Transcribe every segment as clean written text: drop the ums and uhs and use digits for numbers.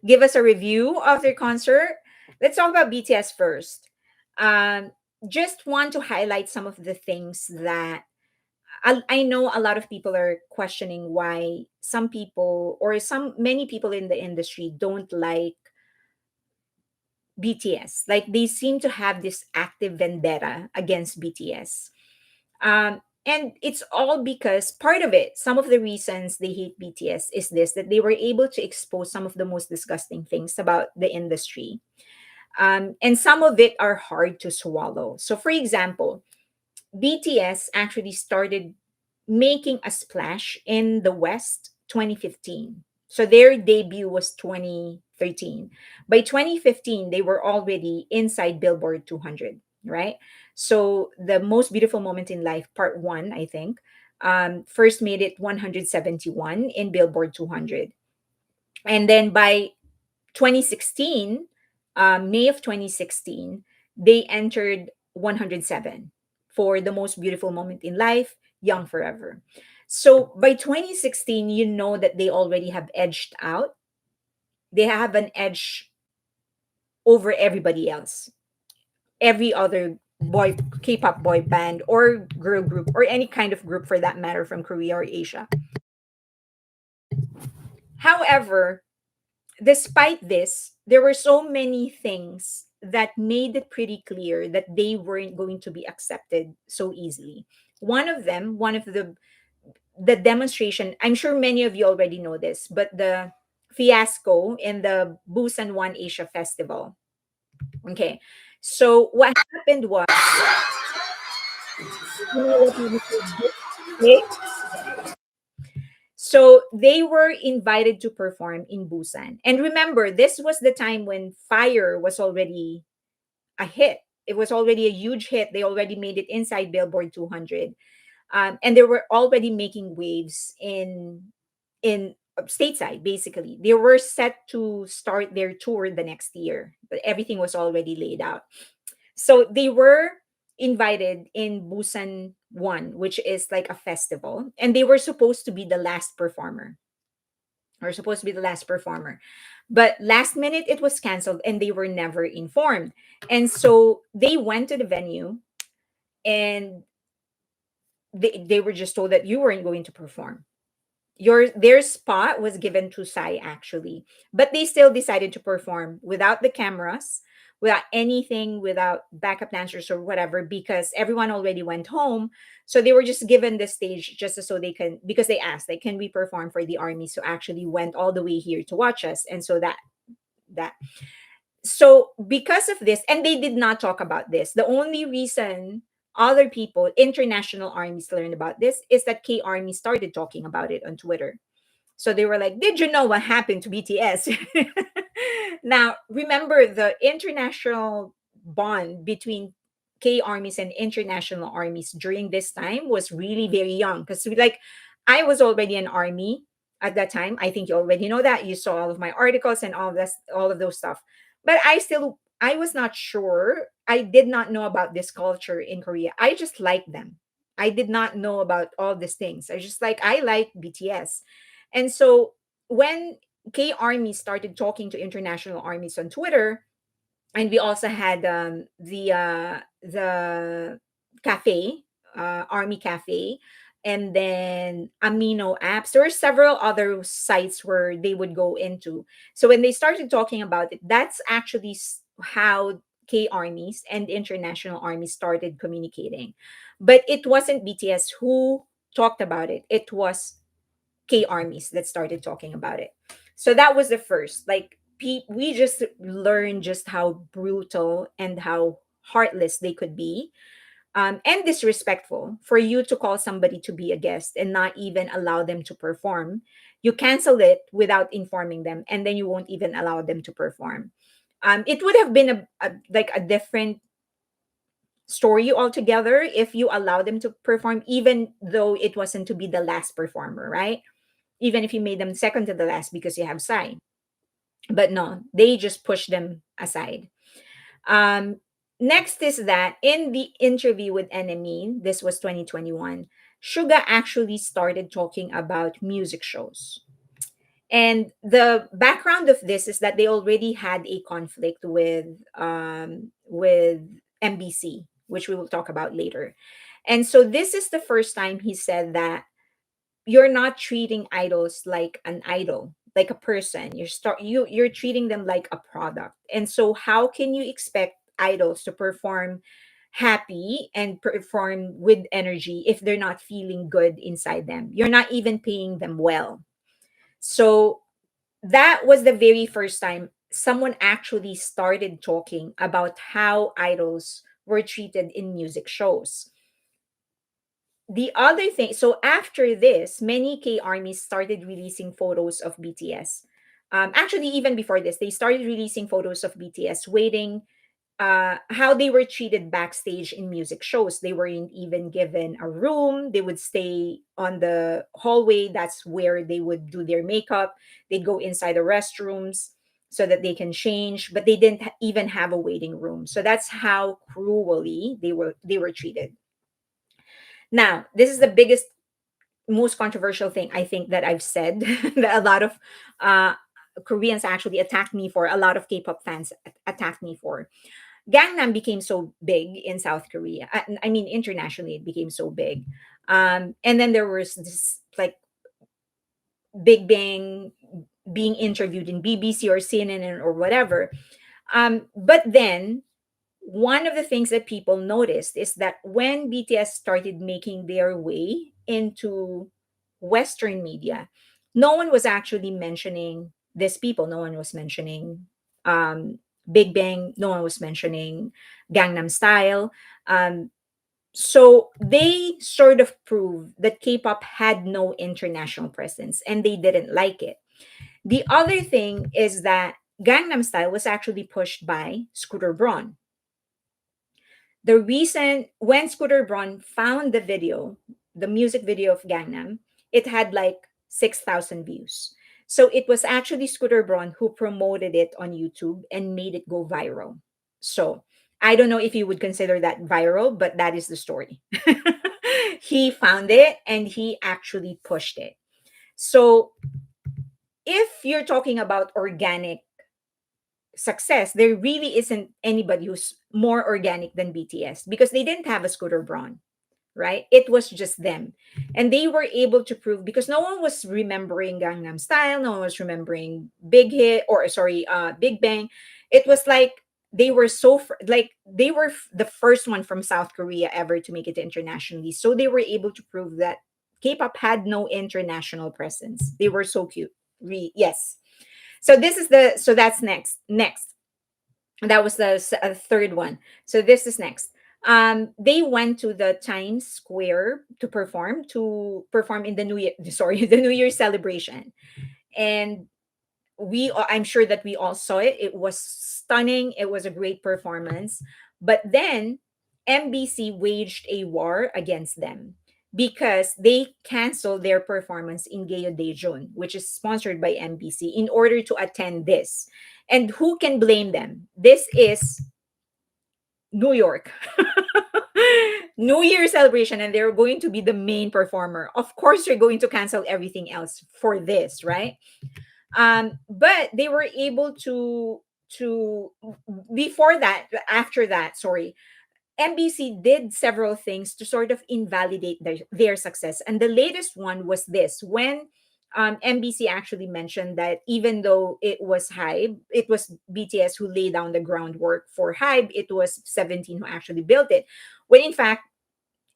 give us a review of their concert. Let's talk about BTS first. Um, just want to highlight some of the things that I know a lot of people are questioning why some people or some many people in the industry don't like BTS. Like they seem to have this active vendetta against BTS. And it's all because part of it, some of the reasons they hate BTS is this, that they were able to expose some of the most disgusting things about the industry. And some of it are hard to swallow. So, for example, BTS actually started making a splash in the West 2015. So their debut was 2013. By 2015, they were already inside Billboard 200, right? So the most beautiful moment in life, part one, I think, first made it 171 in Billboard 200. And then by 2016, May of 2016, they entered 107 for the most beautiful moment in life, Young Forever. So by 2016, you know that they already have edged out. They have an edge over everybody else, every other boy, K-pop boy band or girl group or any kind of group for that matter from Korea or Asia. However, despite this, there were so many things that made it pretty clear that they weren't going to be accepted so easily. One of them, one of the demonstration, I'm sure many of you already know this, but the fiasco in the Busan One Asia Festival. Okay. So what happened was, you know what you okay? So they were invited to perform in Busan. And remember, this was the time when Fire was already a hit. It was already a huge hit. They already made it inside Billboard 200, and they were already making waves in stateside. Basically, they were set to start their tour the next year, but everything was already laid out. So they were invited in Busan One, which is like a festival, and they were supposed to be the last performer. Or supposed to be the last performer. But last minute it was canceled and they were never informed. And so they went to the venue and they were just told that you weren't going to perform. Their spot was given to Sai actually, but they still decided to perform without the cameras, without anything, without backup dancers or whatever, because everyone already went home. So they were just given the stage just so they can, because they asked, like, can we perform for the army? So actually went all the way here to watch us, and so that so because of this, and they did not talk about this, the only reason other people, international armies, learned about this is that K Army started talking about it on Twitter. So they were like, did you know what happened to BTS? Now remember, the international bond between K armies and international armies during this time was really very young, because like I was already an army at that time. I think you already know that. You saw all of my articles and all of this, all of those stuff. But I was not sure. I did not know about this culture in Korea. I just liked them. I did not know about all these things. I like BTS. And so when K Army started talking to international armies on Twitter, and we also had the cafe, Army Cafe, and then Amino apps. There were several other sites where they would go into. So when they started talking about it, that's actually how K armies and international armies started communicating. But it wasn't BTS who talked about it. It was K armies that started talking about it. So that was the first. Like we just learned just how brutal and how heartless they could be, and disrespectful for you to call somebody to be a guest and not even allow them to perform. You cancel it without informing them, and then you won't even allow them to perform. It would have been a different story altogether if you allow them to perform, even though it wasn't to be the last performer, right? Even if you made them second to the last because you have Psy. But no, they just push them aside. Um, Next is that in the interview with Enemy, this was 2021, Suga actually started talking about music shows. And the background of this is that they already had a conflict with MBC, which we will talk about later. And so this is the first time he said that you're not treating idols like an idol, like a person. You're treating them like a product. And so how can you expect idols to perform happy and perform with energy if they're not feeling good inside them? You're not even paying them well. So that was the very first time someone actually started talking about how idols were treated in music shows. The other thing, so after this, many K armies started releasing photos of BTS. Actually, even before this, they started releasing photos of BTS waiting, how they were treated backstage in music shows. They weren't even given a room. They would stay on the hallway. That's where they would do their makeup. They'd go inside the restrooms so that they can change, but they didn't even have a waiting room. So that's how cruelly they were treated. Now, this is the biggest, most controversial thing I think that I've said that a lot of uh, Koreans actually attacked me for. A lot of K-pop fans attacked me for. Gangnam became so big in South Korea. I mean, internationally, it became so big. And then there was this like Big Bang being interviewed in BBC or CNN or whatever. But then one of the things that people noticed is that when BTS started making their way into Western media, no one was actually mentioning these people. No one was mentioning um, Big Bang. No one was mentioning Gangnam Style. Um, so they sort of proved that K-pop had no international presence, and they didn't like it. The other thing is that Gangnam Style was actually pushed by Scooter Braun. The reason when Scooter Braun found the video, the music video of Gangnam, it had like 6,000 views. So it was actually Scooter Braun who promoted it on YouTube and made it go viral. So I don't know if you would consider that viral, but that is the story. He found it and he actually pushed it. So if you're talking about organic success, there really isn't anybody who's more organic than BTS because they didn't have a Scooter Braun, right? It was just them. And they were able to prove because no one was remembering Gangnam Style, no one was remembering Big Bang. It was like they were like they were the first one from South Korea ever to make it internationally. So they were able to prove that K-pop had no international presence. They were so cute. Yes. So this is the so that's next. That was the third one. So this is next. They went to the Times Square to perform in the New Year. Sorry, the New Year celebration, and I'm sure that we all saw it. It was stunning. It was a great performance. But then MBC waged a war against them because they canceled their performance in Geo Daejeon, which is sponsored by MBC, in order to attend this. And who can blame them? This is New York. New Year celebration, and they're going to be the main performer. Of course, you're going to cancel everything else for this, right? But they were able to before that after that sorry, MBC did several things to sort of invalidate their success, and the latest one was this when MBC actually mentioned that even though it was BTS who laid down the groundwork for Hybe, it was 17 who actually built it, when in fact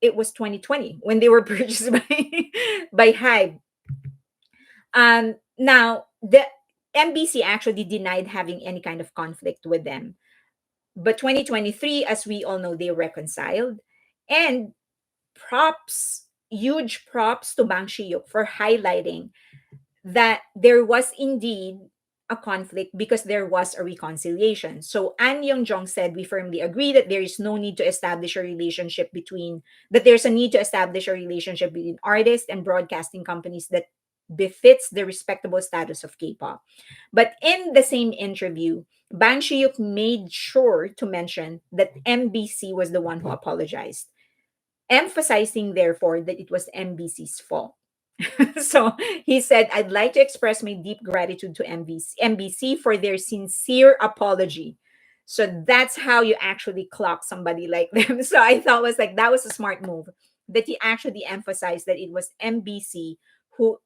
it was 2020 when they were purchased by Hybe. Now the MBC actually denied having any kind of conflict with them. But 2023, as we all know, they reconciled. And huge props to Bang Shiyuk for highlighting that there was indeed a conflict because there was a reconciliation. So An Young-jong said, "We firmly agree that there is no need to establish a relationship between, that there's a need to establish a relationship between artists and broadcasting companies that befits the respectable status of K-pop." But in the same interview, Bang Shiyuk made sure to mention that MBC was the one who apologized, emphasizing therefore that it was MBC's fault. So he said, I'd like to express my deep gratitude to MBC for their sincere apology. So that's how you actually clock somebody like them. So I thought was like that was a smart move that he actually emphasized that it was MBC who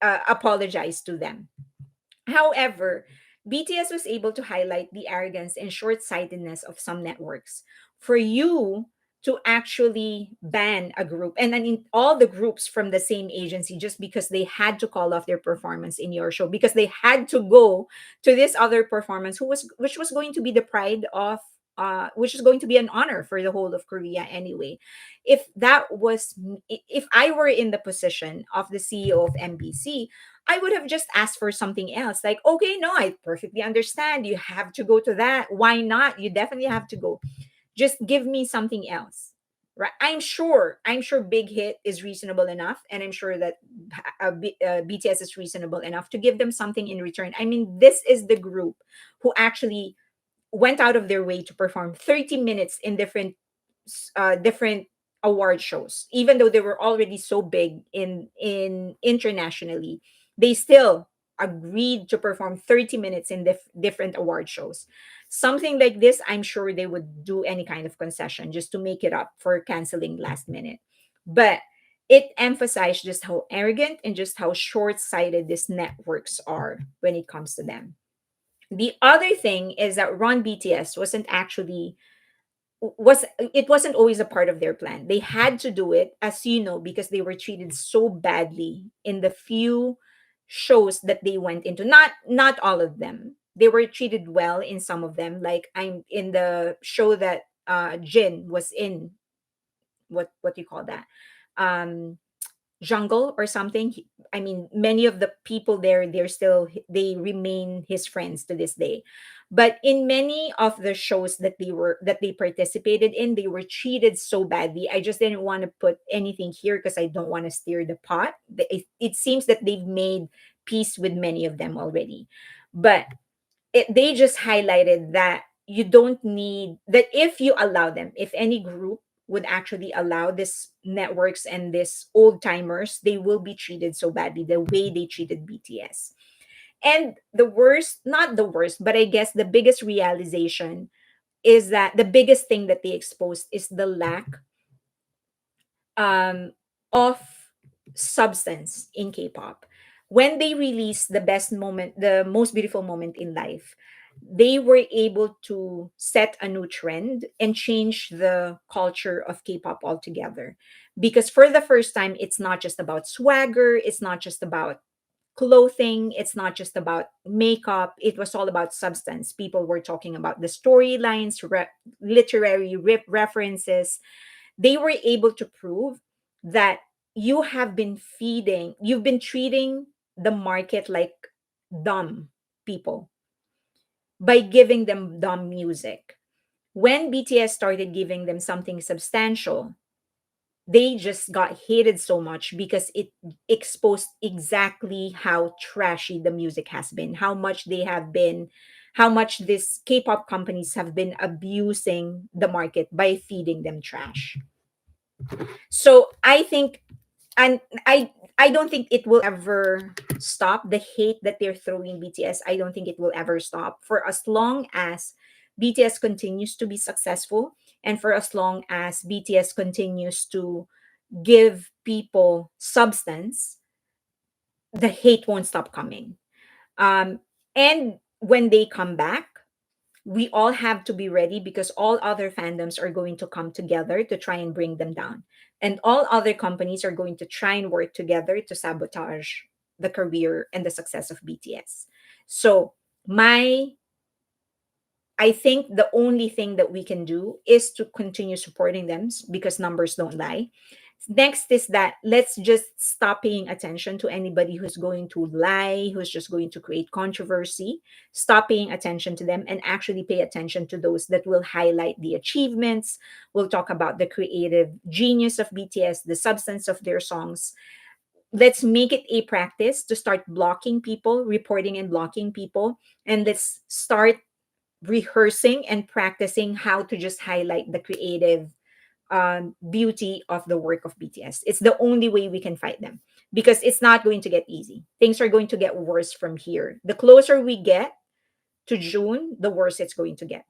apologized to them. However, BTS was able to highlight the arrogance and short sightedness of some networks. For you to actually ban a group, and I mean all the groups from the same agency, just because they had to call off their performance in your show, because they had to go to this other performance, which was going to be the pride of which is going to be an honor for the whole of Korea anyway. If I were in the position of the CEO of MBC, I would have just asked for something else. Like, okay, no, I perfectly understand. You have to go to that. Why not? You definitely have to go. Just give me something else. Right? I'm sure Big Hit is reasonable enough, and I'm sure that BTS is reasonable enough to give them something in return. I mean, this is the group who actually went out of their way to perform 30 minutes in different award shows, even though they were already so big in internationally. They still agreed to perform 30 minutes in different award shows. Something like this, I'm sure they would do any kind of concession just to make it up for canceling last minute. But it emphasized just how arrogant and just how short-sighted these networks are when it comes to them. The other thing is that Run BTS wasn't always a part of their plan. They had to do it, as you know, because they were treated so badly in the few shows that they went into. Not all of them. They were treated well in some of them. Like I'm in the show that Jin was in. What do you call that? Um Jungle or something. I mean, many of the people there, they remain his friends to this day. But in many of the shows that they participated in, they were treated so badly. I just didn't want to put anything here because I don't want to stir the pot. It seems that they've made peace with many of them already. But they just highlighted that you don't need that. If you allow them, if any group would actually allow this networks and this old timers, they will be treated so badly the way they treated BTS. And the worst, not the worst, but I guess the biggest realization is that the biggest thing that they exposed is the lack of substance in K-pop. When they released the most beautiful moment in life, they were able to set a new trend and change the culture of K-pop altogether. Because for the first time, it's not just about swagger, it's not just about clothing, it's not just about makeup, it was all about substance. People were talking about the storylines, literary references. They were able to prove that you've been treating the market like dumb people by giving them dumb music. When BTS started giving them something substantial, they just got hated so much because it exposed exactly how trashy the music has been, how much these K-pop companies have been abusing the market by feeding them trash. So I think, and I don't think it will ever stop. The hate that they're throwing BTS, I don't think it will ever stop for as long as BTS continues to be successful, and for as long as BTS continues to give people substance. The hate won't stop coming. And when they come back, we all have to be ready because all other fandoms are going to come together to try and bring them down. And all other companies are going to try and work together to sabotage the career and the success of BTS. So, my I think the only thing that we can do is to continue supporting them because numbers don't lie. Next is that let's just stop paying attention to anybody who's going to lie, who's just going to create controversy. Stop paying attention to them and actually pay attention to those that will highlight the achievements. We'll talk about the creative genius of BTS, the substance of their songs. Let's make it a practice to start blocking people, reporting and blocking people. And let's start rehearsing and practicing how to just highlight the creative beauty of the work of BTS. It's the only way we can fight them. because it's not going to get easy. Things are going to get worse from here. The closer we get to June, the worse it's going to get.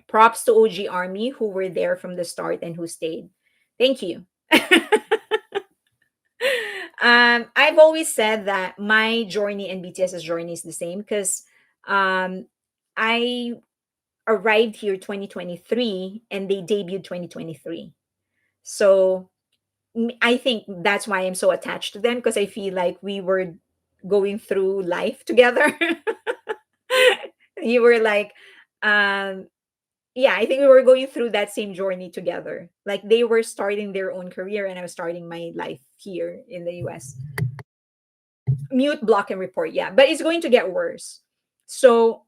Props to OG Army who were there from the start and who stayed. Thank you. I've always said that my journey and BTS's journey is the same because um, I arrived here 2023 and they debuted 2023. So I think that's why I'm so attached to them because I feel like we were going through life together. You were like, um, yeah, I think we were going through that same journey together. Like they were starting their own career and I was starting my life here in the US. Mute, block, and report. Yeah, but it's going to get worse. So,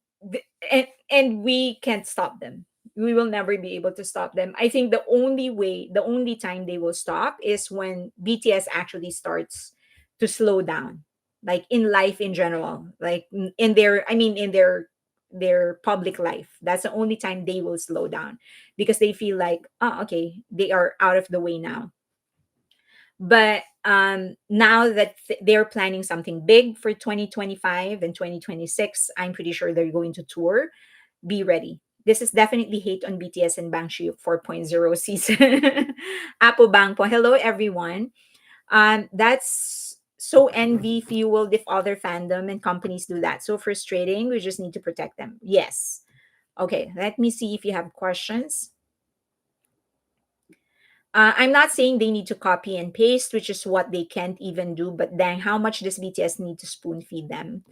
and we can't stop them. We will never be able to stop them. I think the only way, the only time they will stop is when BTS actually starts to slow down, like in life in general, like in their, I mean, in their public life. That's the only time they will slow down because they feel like, oh, okay, they are out of the way now. But now that they're planning something big for 2025 and 2026, I'm pretty sure they're going to tour. Be ready. This is definitely hate on BTS and Bangshi 4.0 season. Apo Bangpo. Hello, everyone. That's so envy fueled if other fandom and companies do that. So frustrating. We just need to protect them. Yes. Okay, let me see if you have questions. I'm not saying they need to copy and paste, which is what they can't even do, but dang, how much does BTS need to spoon feed them?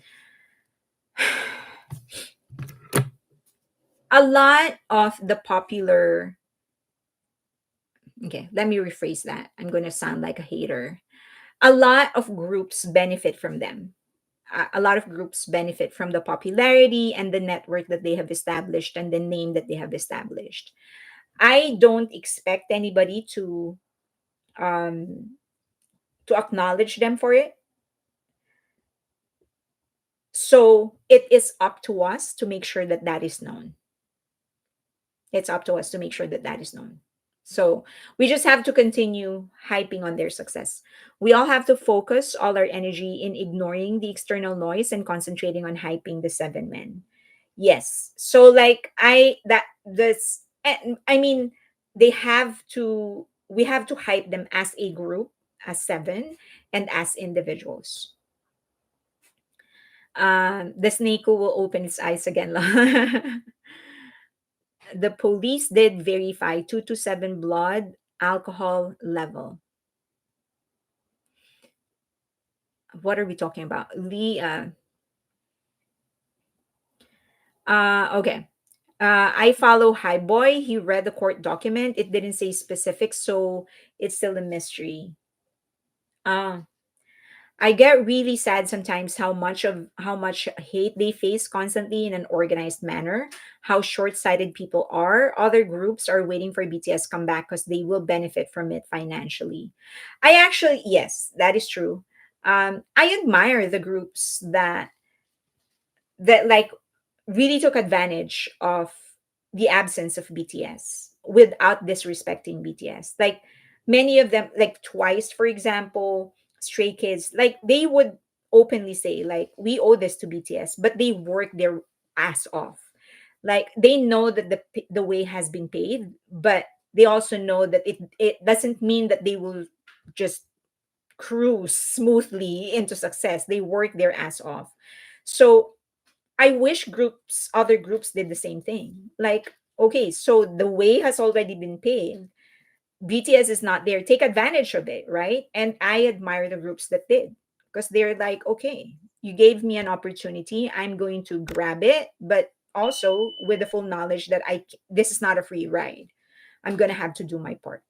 A lot of the popular, okay, let me rephrase that. I'm going to sound like a hater. A lot of groups benefit from them. A lot of groups benefit from the popularity and the network that they have established and the name that they have established. I don't expect anybody um, to acknowledge them for it. So it is up to us to make sure that that is known. It's up to us to make sure that that is known. So we just have to continue hyping on their success. We all have to focus all our energy in ignoring the external noise and concentrating on hyping the seven men. Yes. So like I mean they have to we have to hype them as a group, as seven, and as individuals. The snake who will open its eyes again. The police did verify 2 to 7 blood alcohol level. What are we talking about? Okay. I follow High Boy. He read the court document. It didn't say specifics, so it's still a mystery. Uh, I get really sad sometimes how much hate they face constantly in an organized manner, how short-sighted people are. Other groups are waiting for BTS comeback because they will benefit from it financially. I actually, yes, that is true. I admire the groups that like really took advantage of the absence of BTS without disrespecting BTS. Like many of them, like Twice, for example, Stray Kids, like they would openly say, like, we owe this to BTS, but they work their ass off. Like they know that the way has been paid, but they also know that it doesn't mean that they will just cruise smoothly into success. They work their ass off. So I wish other groups did the same thing. Like, okay, so the way has already been paid. BTS is not there. Take advantage of it, right? And I admire the groups that did because they're like, okay, you gave me an opportunity. I'm going to grab it, but also with the full knowledge that this is not a free ride. I'm going to have to do my part.